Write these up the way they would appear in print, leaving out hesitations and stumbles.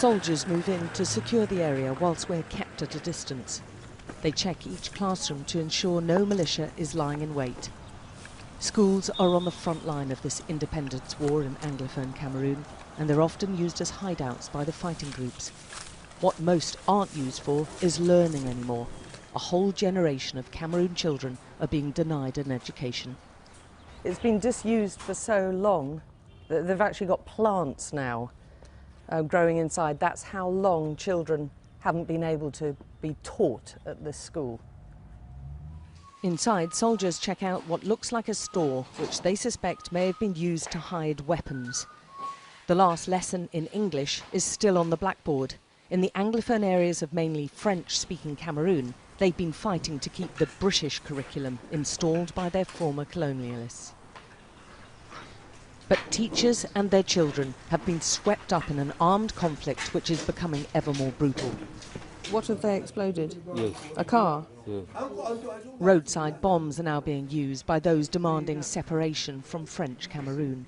Soldiers move in to secure the area whilst we're kept at a distance. They check each classroom to ensure no militia is lying in wait. Schools are on the front line of this independence war in Anglophone Cameroon, and they're often used as hideouts by the fighting groups. What most aren't used for is learning anymore. A whole generation of Cameroon children are being denied an education. It's been disused for so long that they've actually got plants now growing inside. That's how long children haven't been able to be taught at this school. Inside, soldiers check out what looks like a store, which they suspect may have been used to hide weapons. The last lesson in English is still on the blackboard. In the Anglophone areas of mainly French-speaking Cameroon, they've been fighting to keep the British curriculum installed by their former colonialists. But teachers and their children have been swept up in an armed conflict which is becoming ever more brutal. What have they exploded? Yes. A car? Yes. Roadside bombs are now being used by those demanding separation from French Cameroon.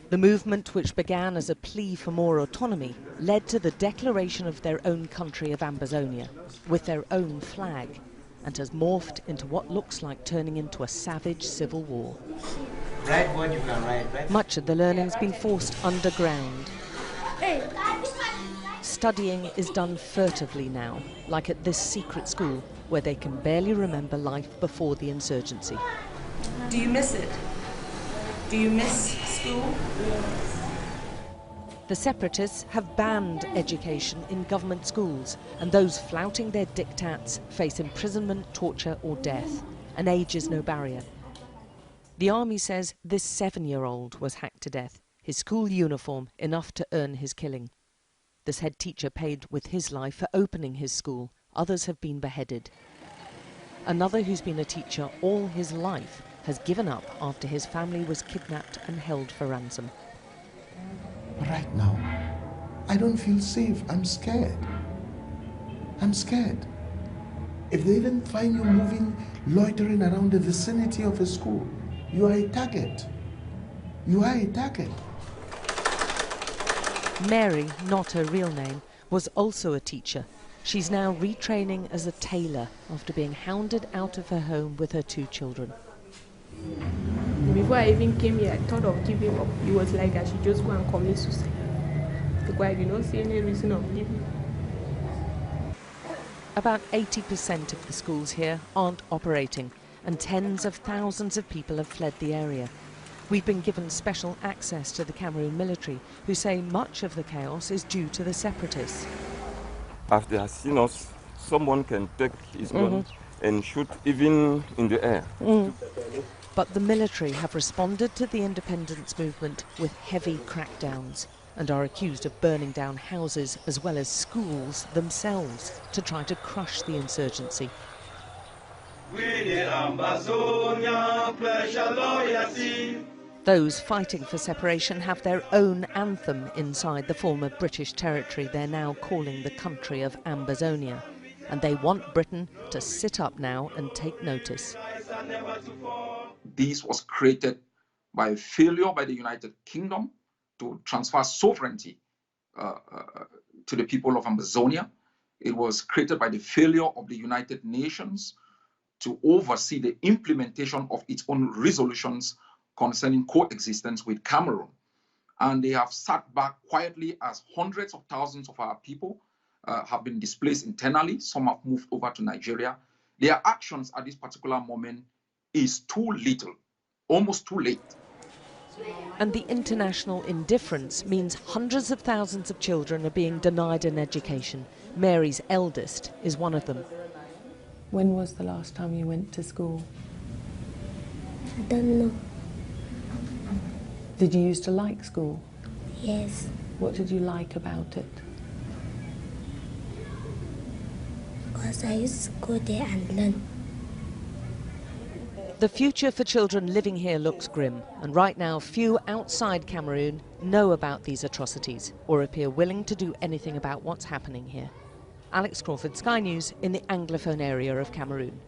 The movement, which began as a plea for more autonomy, led to the declaration of their own country of Ambazonia, with their own flag, and has morphed into what looks like turning into a savage civil war. Write what you can write, right? Much of the learning's been forced underground. Studying is done furtively now, like at this secret school, where they can barely remember life before the insurgency. Do you miss it? Do you miss school? The separatists have banned education in government schools, and those flouting their diktats face imprisonment, torture or death, and age is no barrier. The army says this 7-year-old was hacked to death, his school uniform enough to earn his killing. This head teacher paid with his life for opening his school. Others have been beheaded. Another, who's been a teacher all his life, has given up after his family was kidnapped and held for ransom. Right now, I don't feel safe. I'm scared. I'm scared. If they even find you loitering around the vicinity of a school, you are a target. You are a target. Mary, not her real name, was also a teacher. She's now retraining as a tailor after being hounded out of her home with her 2 children. Before I even came here, I thought of giving up. It was like I should just go and commit suicide, because I did not see any reason of living. About 80% of the schools here aren't operating, and tens of thousands of people have fled the area. We've been given special access to the Cameroon military, who say much of the chaos is due to the separatists. As they have seen us, someone can take his gun and shoot even in the air. But the military have responded to the independence movement with heavy crackdowns and are accused of burning down houses as well as schools themselves to try to crush the insurgency. Those fighting for separation have their own anthem inside the former British territory they're now calling the country of Ambazonia, and they want Britain to sit up now and take notice. This was created by a failure by the United Kingdom to transfer sovereignty to the people of Ambazonia. It was created by the failure of the United Nations to oversee the implementation of its own resolutions concerning coexistence with Cameroon. And they have sat back quietly as hundreds of thousands of our people have been displaced internally. Some have moved over to Nigeria. Their actions at this particular moment is too little, almost too late. And the international indifference means hundreds of thousands of children are being denied an education. Mary's eldest is one of them. When was the last time you went to school? I don't know. Did you used to like school? Yes. What did you like about it? Because I used to go there and learn. The future for children living here looks grim, and right now few outside Cameroon know about these atrocities or appear willing to do anything about what's happening here. Alex Crawford, Sky News, in the Anglophone area of Cameroon.